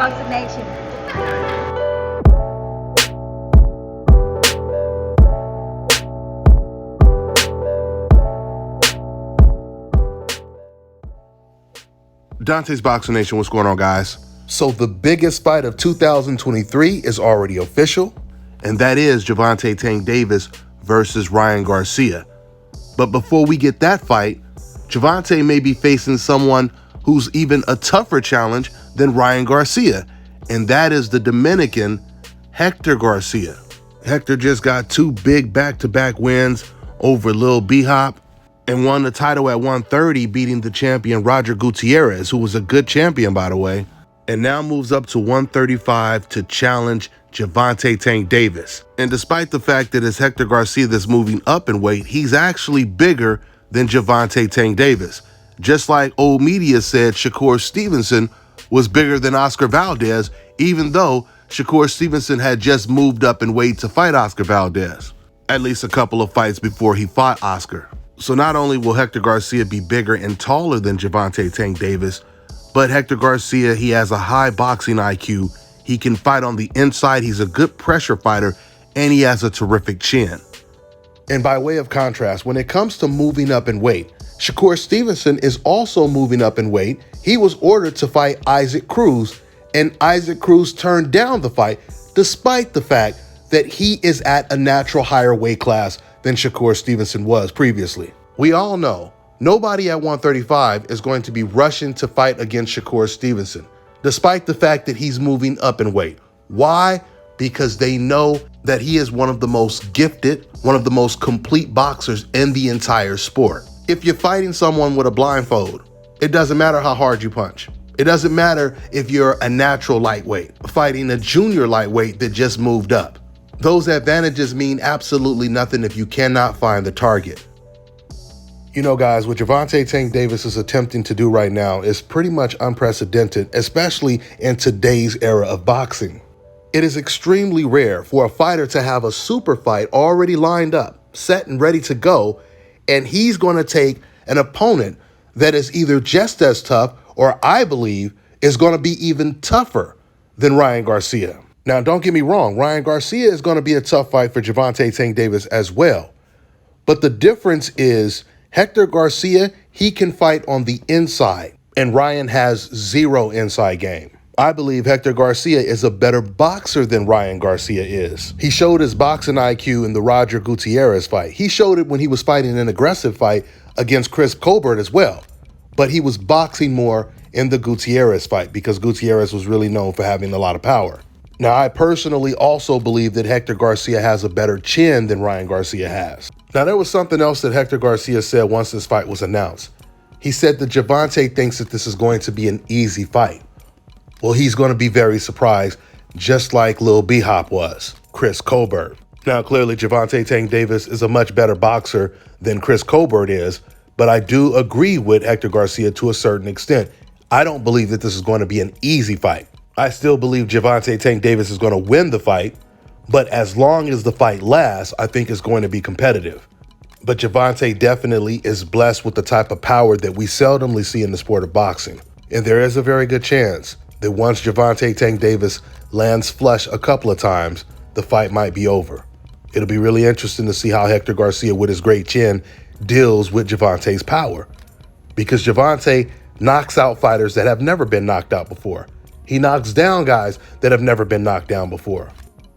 Boxing Nation. Dante's Boxing Nation, what's going on, guys? So the biggest fight of 2023 is already official, and that is Gervonta Tank Davis versus Ryan Garcia. But before we get that fight, Gervonta may be facing someone who's even a tougher challenge than Ryan Garcia, and that is the Dominican Hector Garcia. Hector just got two big back-to-back wins over Lil B-Hop and won the title at 130, beating the champion Roger Gutierrez, who was a good champion, by the way, and now moves up to 135 to challenge Gervonta Tank Davis. And despite the fact that it's Hector Garcia that's moving up in weight, he's actually bigger than Gervonta Tank Davis. Just like old media said Shakur Stevenson was bigger than Oscar Valdez, even though Shakur Stevenson had just moved up in weight to fight Oscar Valdez, at least a couple of fights before he fought Oscar. So not only will Hector Garcia be bigger and taller than Gervonta Tank Davis, but Hector Garcia, he has a high boxing IQ. He can fight on the inside. He's a good pressure fighter, and he has a terrific chin. And by way of contrast, when it comes to moving up in weight, Shakur Stevenson is also moving up in weight. He was ordered to fight Isaac Cruz, and Isaac Cruz turned down the fight, despite the fact that he is at a natural higher weight class than Shakur Stevenson was previously. We all know nobody at 135 is going to be rushing to fight against Shakur Stevenson, despite the fact that he's moving up in weight. Why? Because they know that he is one of the most gifted, one of the most complete boxers in the entire sport. If you're fighting someone with a blindfold, it doesn't matter how hard you punch. It doesn't matter if you're a natural lightweight fighting a junior lightweight that just moved up. Those advantages mean absolutely nothing if you cannot find the target. You know, guys, what Gervonta Tank Davis is attempting to do right now is pretty much unprecedented, especially in today's era of boxing. It is extremely rare for a fighter to have a super fight already lined up, set and ready to go, and he's going to take an opponent that is either just as tough or, I believe, is going to be even tougher than Ryan Garcia. Now, don't get me wrong, Ryan Garcia is going to be a tough fight for Gervonta Tank Davis as well. But the difference is Hector Garcia, he can fight on the inside, and Ryan has zero inside game. I believe Hector Garcia is a better boxer than Ryan Garcia is. He showed his boxing IQ in the Roger Gutierrez fight. He showed it when he was fighting an aggressive fight against Chris Colbert as well. But he was boxing more in the Gutierrez fight because Gutierrez was really known for having a lot of power. Now, I personally also believe that Hector Garcia has a better chin than Ryan Garcia has. Now, there was something else that Hector Garcia said once this fight was announced. He said that Gervonta thinks that this is going to be an easy fight. Well, he's going to be very surprised, just like Lil B-Hop was, Chris Colbert. Now, clearly, Gervonta Tank Davis is a much better boxer than Chris Colbert is, but I do agree with Hector Garcia to a certain extent. I don't believe that this is going to be an easy fight. I still believe Gervonta Tank Davis is going to win the fight, but as long as the fight lasts, I think it's going to be competitive. But Gervonta definitely is blessed with the type of power that we seldomly see in the sport of boxing. And there is a very good chance that once Gervonta Tank Davis lands flush a couple of times, the fight might be over. It'll be really interesting to see how Hector Garcia, with his great chin, deals with Gervonta's power. Because Gervonta knocks out fighters that have never been knocked out before. He knocks down guys that have never been knocked down before.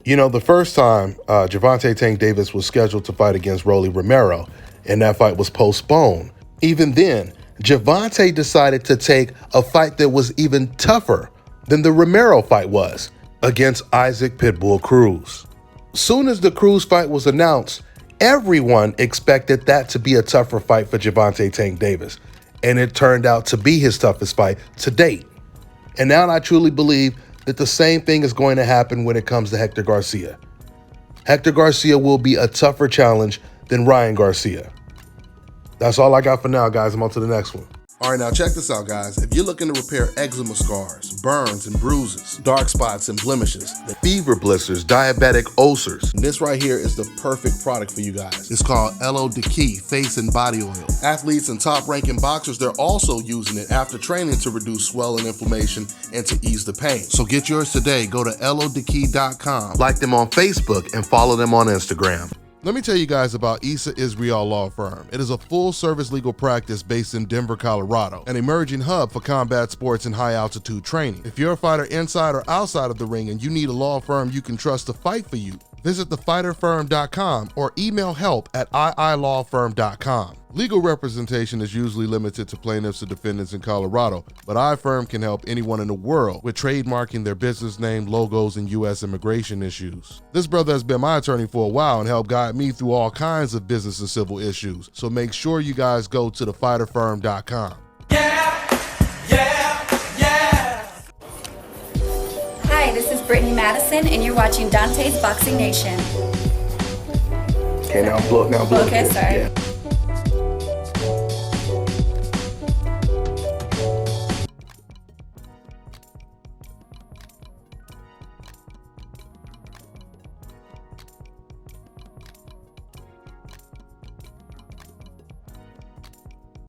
You know, the first time Gervonta Tank Davis was scheduled to fight against Rolly Romero, and that fight was postponed. Even then, Gervonta decided to take a fight that was even tougher than the Romero fight was, against Isaac Pitbull Cruz. Soon as the Cruz fight was announced, everyone expected that to be a tougher fight for Gervonta Tank Davis, and it turned out to be his toughest fight to date. And now I truly believe that the same thing is going to happen when it comes to Hector Garcia. Hector Garcia will be a tougher challenge than Ryan Garcia. That's all I got for now, guys. I'm on to the next one. All right, now check this out, guys. If you're looking to repair eczema scars, burns and bruises, dark spots and blemishes, the fever blisters, diabetic ulcers, this right here is the perfect product for you guys. It's called Elo Diki Face and Body Oil. Athletes and top-ranking boxers, they're also using it after training to reduce swelling, inflammation, and to ease the pain. So get yours today. Go to elodiki.com, like them on Facebook, and follow them on Instagram. Let me tell you guys about Issa Israel Law Firm. It is a full-service legal practice based in Denver, Colorado, an emerging hub for combat sports and high-altitude training. If you're a fighter inside or outside of the ring and you need a law firm you can trust to fight for you, visit thefighterfirm.com or email help@iilawfirm.com. Legal representation is usually limited to plaintiffs or defendants in Colorado, but iFirm can help anyone in the world with trademarking their business name, logos, and U.S. immigration issues. This brother has been my attorney for a while and helped guide me through all kinds of business and civil issues, so make sure you guys go to thefighterfirm.com. Hi, this is Brittany Madison, and you're watching Dante's Boxing Nation. Okay, now blow. Okay, sorry. Yeah.